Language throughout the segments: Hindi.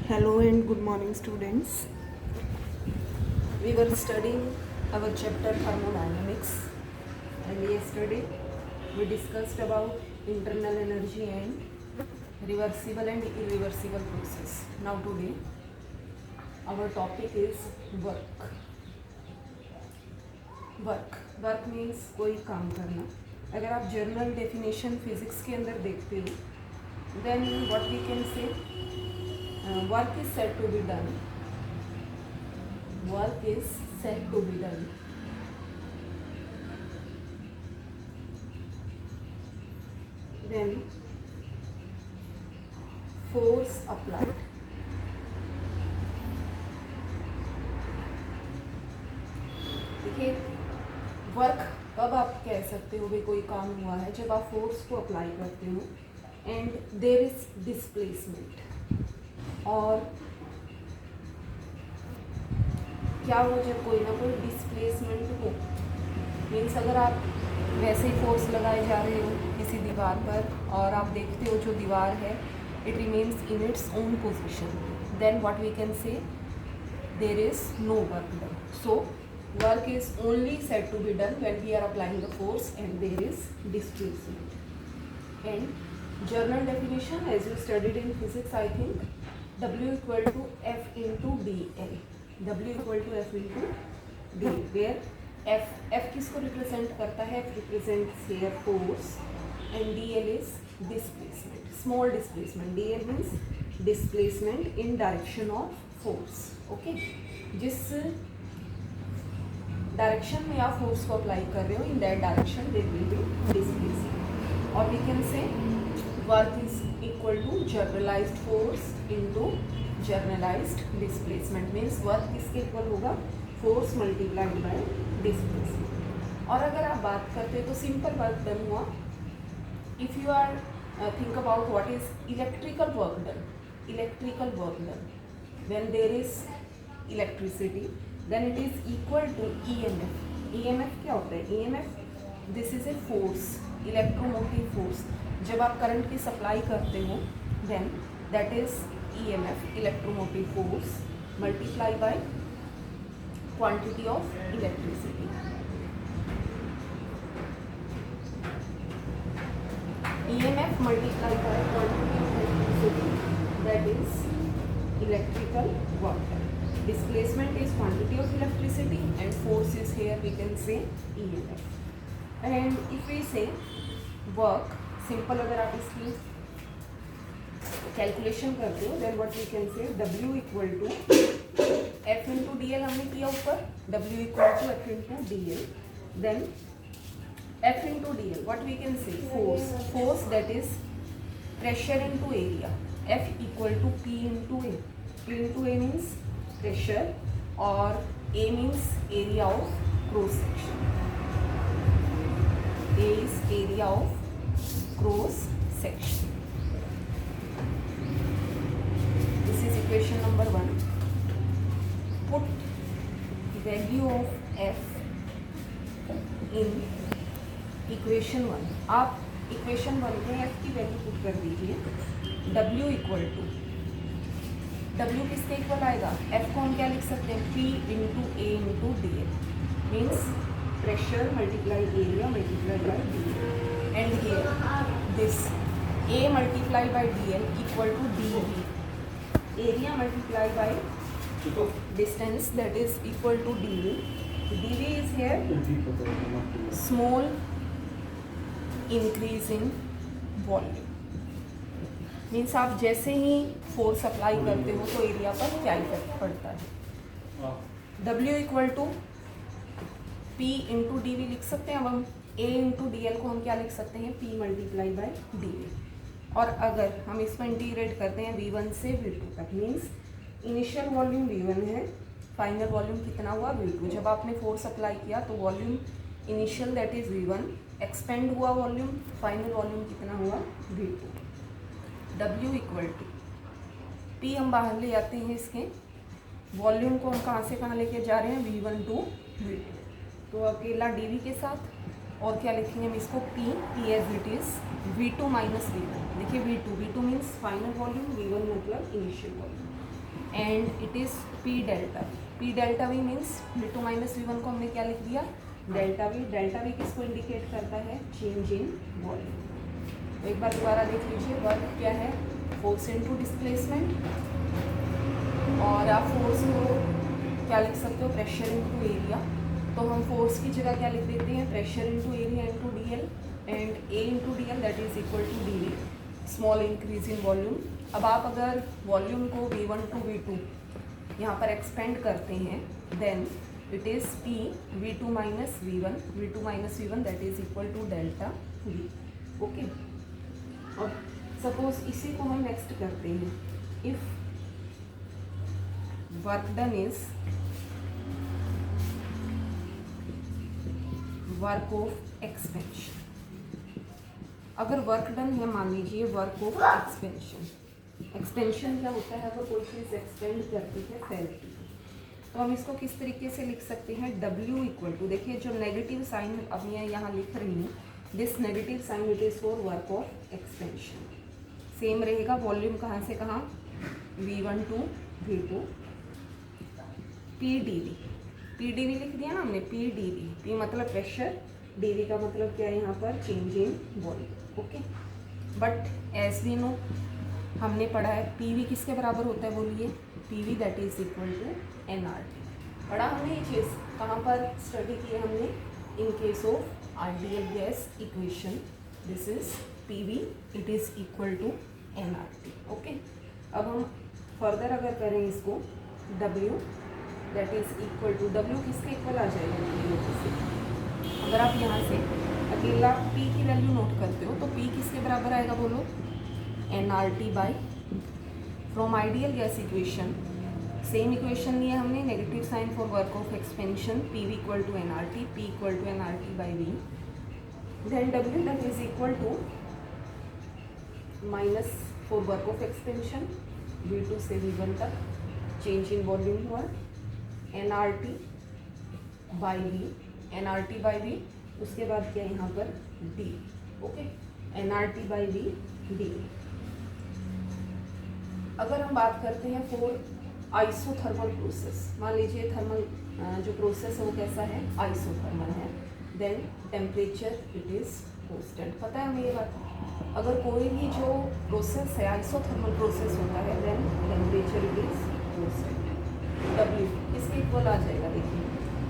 Hello and good morning, students. We were studying our chapter thermodynamics, and yesterday we discussed about internal energy and reversible and irreversible process. Now today our topic is work. Work means कोई काम करना. अगर आप जर्नल डेफिनेशन फिजिक्स के अंदर देखते हो then what we can say work is said to be done. Work is said to be done then force applied. देखिए वर्क कब आप कह सकते हो भाई कोई काम हुआ है, जब आप फोर्स को अप्लाई करते हो एंड देयर इज डिस्प्लेसमेंट. और क्या हो जब कोई ना कोई डिस्प्लेसमेंट हो, मीन्स अगर आप वैसे ही फोर्स लगाए जा रहे हो किसी दीवार पर और आप देखते हो जो दीवार है it remains in its own position, then what we can say there is no work done. So work is only said to be done when we are applying the force and there is displacement. And journal definition, as you studied in physics, I think W equal to F into dl. W equal to F into dl, where F किसको represent करता है? F represents here force and dl is displacement, small displacement. dl means displacement in direction of force. Okay, जिस डायरेक्शन में आप फोर्स को अप्लाई कर रहे हो in that direction there will be displacement. और we can say work is equal to generalised force into generalised displacement. Means work किसके इक्वल होगा? Force multiplied by displacement. और अगर आप बात करते हो तो सिंपल वर्क डन हुआ. If you are think about what is electrical work done. Electrical work done when there is electricity then it is equal to EMF. EMF क्या होता है? EMF this is a force, electromotive force. जब आप करंट की सप्लाई करते हो then that is EMF, electromotive force multiplied by quantity of electricity. EMF multiplied by quantity of electricity, that is electrical work. Displacement is quantity of electricity and force is here we can say EMF. And if we say work, simple अगर आप इसकी कैलकुलेशन करते हो then what we can say W equal to F into DL हमने किया ऊपर. W equal to F into DL, then F into DL what we can say force that is pressure into area. F equal to P into A. P into A means pressure और A means area of cross section. A is area of cross section. This is equation number 1. Put value of F in equation 1. आप equation 1 में F की वैल्यू पुट कर दीजिए. W equal to W किसके इक्वल आएगा? F को हम क्या लिख सकते हैं? P into A into D L. Means pressure multiply area multiply by D L. And here this A multiply by D L equal to D V. Area multiply by distance that is equal to D V. D V is here small increase in volume. Means आप जैसे ही फोर्स अप्लाई करते हो तो एरिया पर क्या इफेक्ट पड़ता है. W equal to P into D V लिख सकते हैं. अब हम A इंटू डी एल को हम क्या लिख सकते हैं? P multiply by D V. और अगर हम इसको इंटीग्रेट करते हैं V1 से V2 तक, मीन्स इनिशियल वॉल्यूम V1 है, फाइनल वॉल्यूम कितना हुआ? V2. जब आपने फोर्स अप्लाई किया तो volume initial that is V1 expand हुआ वॉल्यूम, फाइनल वॉल्यूम कितना हुआ? V2. W equal to P हम बाहर ले आते हैं, इसके वॉल्यूम को हम कहाँ से कहाँ लेके जा रहे हैं? V1 to V2. तो अकेला dV के साथ और क्या लिखेंगे हम इसको? P as it is V2 minus V1. देखिए V2 means final volume, V1 मतलब initial volume. And it is P delta. P delta V means V2 minus V1 को हमने क्या लिख दिया, डेल्टा V। डेल्टा V किसको इंडिकेट करता है, चेंज इन वॉल्यूम। एक बार दोबारा देख लीजिए, वर्क क्या है, फोर्स इनटू डिस्प्लेसमेंट, और आप फोर्स को क्या लिख सकते हो, प्रेशर इनटू एरिया। तो हम फोर्स की जगह क्या लिख देते हैं, pressure into area into DL, and A into DL that is equal to DV, small increase in volume. अब आप अगर वॉल्यूम को V1 टू V2 यहाँ पर एक्सपेंड करते हैं, then it is P V2 minus V1 that is equal to delta V। Okay, और सपोज इसी को हम नेक्स्ट करते हैं, if work done is work of expansion. अगर वर्क डन है, मान लीजिए वर्क ऑफ एक्सपेंशन। एक्सपेंशन क्या होता है, अगर कोई चीज़ एक्सपेंड करती है, फैलती है, तो हम इसको किस तरीके से लिख सकते हैं, W इक्वल टू, देखिए जो नेगेटिव साइन अब मैं यहाँ लिख रही हूँ, this negative sign it is for work of expansion. Same रहेगा, वॉल्यूम कहाँ से कहाँ, V1 टू V2, PdV लिख दिया ना हमने, PdV, P मतलब प्रेशर, dV का मतलब क्या है यहाँ पर, change in volume. Okay, but as we know, हमने पढ़ा है PV किसके बराबर होता है, बोलिए, PV that is equal to nRT। पढ़ा हमने ये चीज़, कहाँ पर स्टडी की है हमने, in case of ideal gas equation, this is PV, it is equal to nRT। Okay, अब हम फर्दर अगर करें इसको, W that is equal to, W किसके इक्वल आ जाएगा, अगर आप यहाँ से अकेला P की वैल्यू नोट करते हो तो P किसके बराबर आएगा, बोलो, nRT by, from ideal gas equation, same equation लिया हमने, negative sign for work of expansion, PV equal to nRT, P equal to nRT by V, then W that is equal to minus for work of expansion, V2 से V1 तक, चेंज इन वॉल्यूम हुआ, nRT बाई V, उसके बाद क्या यहाँ पर D। Okay, nRT by V D। अगर हम बात करते हैं फॉर आइसोथर्मल प्रोसेस, मान लीजिए थर्मल जो प्रोसेस है वो कैसा है, आइसोथर्मल है, then temperature it is constant. पता है हमें ये बात, अगर कोई भी जो प्रोसेस है आइसोथर्मल प्रोसेस होता है, then temperature it is constant. W किसके इक्वल आ जाएगा, देखिए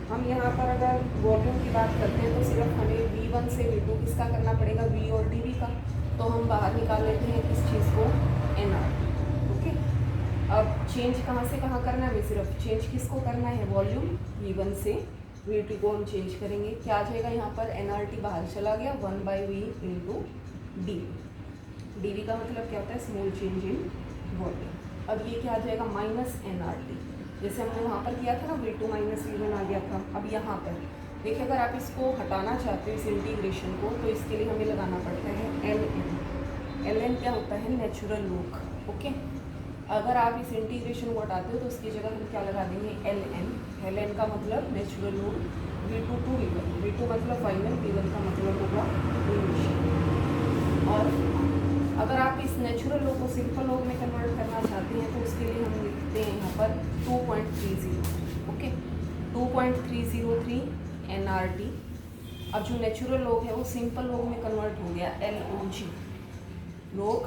हम यहाँ पर अगर वॉल्यूम की बात करते हैं तो सिर्फ हमें V1 से V2 किसका करना पड़ेगा, V और DV का, तो हम बाहर निकाल लेते हैं किस चीज़ को, nRT। ओके, अब चेंज कहाँ से कहाँ करना है, हमें सिर्फ चेंज किसको करना है, वॉल्यूम, V1 से V2 को हम चेंज करेंगे, क्या आ जाएगा यहाँ पर, nRT बाहर चला गया, 1/V इंटू DV का मतलब क्या होता है, स्मॉल चेंज इन वॉल्यूम। अब ये क्या आ जाएगा, माइनस nRT, जैसे हमने वहाँ पर किया था ना, V2 माइनस V1 आ गया था। अब यहाँ पर देखिए, अगर आप इसको हटाना चाहते हो इस इंटीग्रेशन को, तो इसके लिए हमें लगाना पड़ता है ln क्या होता है, नेचुरल लॉग। ओके, अगर आप इस इंटीग्रेशन को हटाते हो तो उसकी जगह हम क्या लगा देंगे, ln का मतलब natural log V2 to V1 मतलब फाइनल, V1 का मतलब होगा इनिशियल। और अगर आप इस नेचुरल लॉग को सिंपल लॉग में कन्वर्ट करना चाहते हैं तो उसके लिए हम लिखते हैं यहाँ पर 2.30। Okay, 2.303 nRT। अब जो नेचुरल लॉग है वो सिंपल लॉग में कन्वर्ट हो गया, LOG, log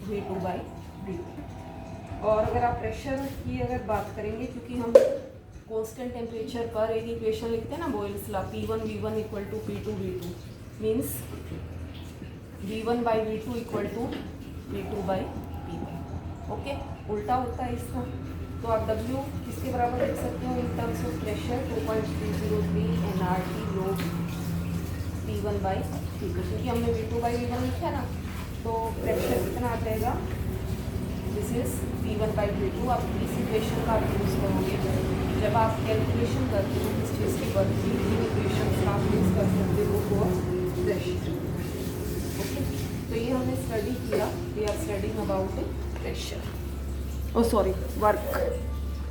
V2 by V2। और अगर आप प्रेशर की अगर बात करेंगे, क्योंकि हम कांस्टेंट टेम्परेचर पर एक इक्वेशन लिखते हैं ना, Boyle's law, P1 V1 equal to P2 V2 means V1 by V2 equal to V2 by P1। Okay, उल्टा होता है इसका, तो आप W किसके बराबर लिख सकते हो in terms of pressure, 2.303 nRT log P1 by P2, क्योंकि हमने V2 बाई V1 लिखा ना, तो प्रेशर कितना आ जाएगा, this is P1 by V2। आप इस इक्वेशन का आप यूज़ करोगे जब आप कैलकुलेशन करते हो किस चीज़ की, वर्क की, इक्वेशन का आप यूज़ कर सकते हो फॉर प्रेशर। ओके, तो ये हमने स्टडी किया, we are studying about pressure, oh sorry, work.